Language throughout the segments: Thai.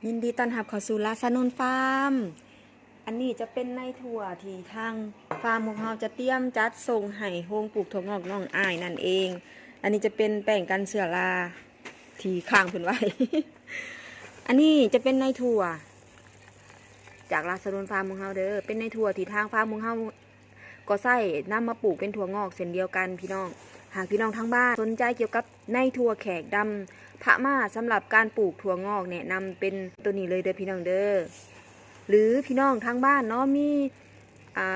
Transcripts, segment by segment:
ยินดีต้อนรับเข้าสู่ลาซานนฟาร์มอันนี้จะเป็นในถั่วที่ทางฟาร์มของเราจะเตรียมจัดส่งให้โฮงปลูกถั่วงอกน้องอ้ายนั่นเอง อันนี้จะเป็นแป้งกันเชื้อราที่ข้างเพิ่นไว้ อันนี้จะเป็นในถั่วจากลาซานนฟาร์มของเราเด้อ เป็นในถั่วที่ทางฟาร์มของเราก็ใส่นำมาปลูกเป็นถั่วงอกเช่นเดียวกันพี่น้อง หากพี่น้องทั้งบ้านสนใจเกี่ยวกับในถั่วแขกดำพะม่าสำหรับการปลูกถั่วงอกแนะนำเป็นตัวนี้เลยเด้อพี่น้องเด้อหรือพี่น้องทั้งบ้านเนาะมี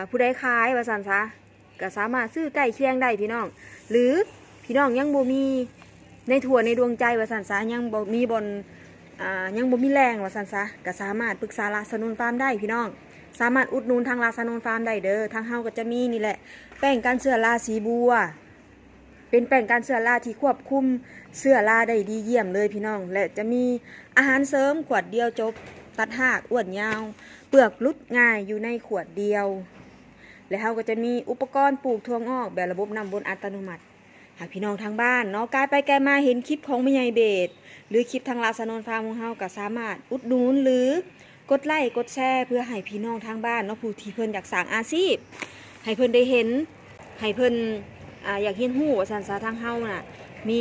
ผู้ใดขายว่าซั่นซะก็สามารถซื้อใกล้เคียงได้พี่น้องหรือพี่น้องยังบ่มีในถั่วในดวงใจว่าซั่นซะยังบ่มีบนยังบ่มีแรงว่าซั่นซะก็สามารถปรึกษาลาซานนฟาร์มได้พี่น้องสามารถอุดหนุนทางลาซานนฟาร์มได้เด้อทางเฮาก็จะมีนี่แหละแป้งกันเชื้อราสีบัวเป็นแป้งกันเชื้อราที่ควบคุมเชื้อราได้ดีเยี่ยมเลยพี่น้องและจะมีอาหารเสริมขวดเดียวจบตัดหากอ้วนยาวเปลือกลุดง่ายอยู่ในขวดเดียวและเราก็จะมีอุปกรณ์ปลูกถั่วงอกแบบระบบน้ำวนอัตโนมัติหากพี่น้องทางบ้านเนาะกายไปกายมาเห็นคลิปของแม่ใหญ่เบสหรือคลิปทางลาซานนฟาร์มของเราก็สามารถอุดหนุนหรือกดไลค์กดแชร์เพื่อให้พี่น้องทางบ้านเนาะผู้ที่เพิ่นอยากสร้างอาชีพให้เพิ่นได้เห็นให้เพิ่นอยากเห็นหู้ว่าสันสาทางเฮาน่ะมี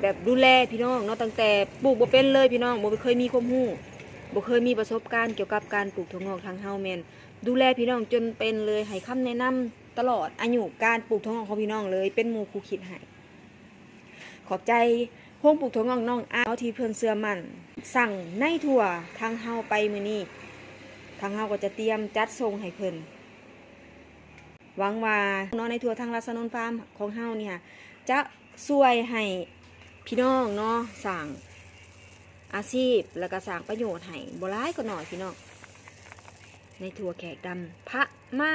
แบบดูแลพี่น้องเนาะตั้งแต่ปลูกบ่เป็นเลยพี่น้องบ่เคยมีความรู้บ่เคยมีประสบการณ์เกี่ยวกับการปลูกถั่วงอกทางเฮาแม่นดูแลพี่น้องจนเป็นเลยให้คำแนะนำตลอดอายุการปลูกถั่วงอกของพี่น้องเลยเป็นหมู่คู่คิดให้ขอบใจโฮงปลูกถั่วงอกน้องอ้าวที่เพิ่นเชื่อมั่นสั่งในถั่วทางเฮาไปมื้อนี้ทางเฮาก็จะเตรียมจัดส่งให้เพิ่นหวังว่าเนาะในถั่วทางลาซานนฟาร์มของเฮาเนี่ยจะช่วยให้พี่น้องเนาะสร้างอาชีพแล้วก็สร้างประโยชน์ให้บ่หลายก็น้อยพี่น้องในถั่วแขกดำพะม่า